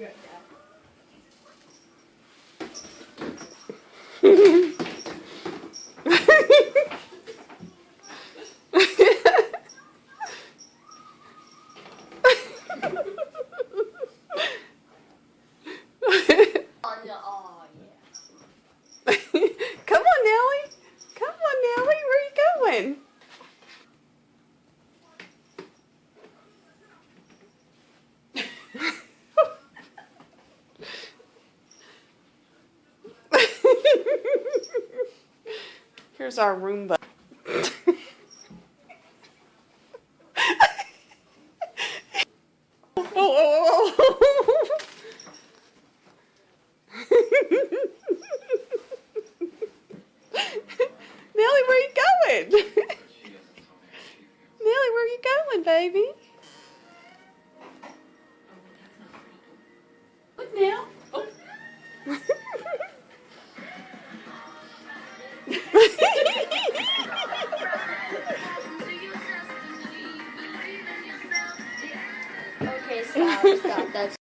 Come on, Nellie. Come on, Nellie. Where are you going? Here's our Roomba. Nellie, where are you going? Nellie, where are you going, baby? Look now. Oh. Okay, stop. That's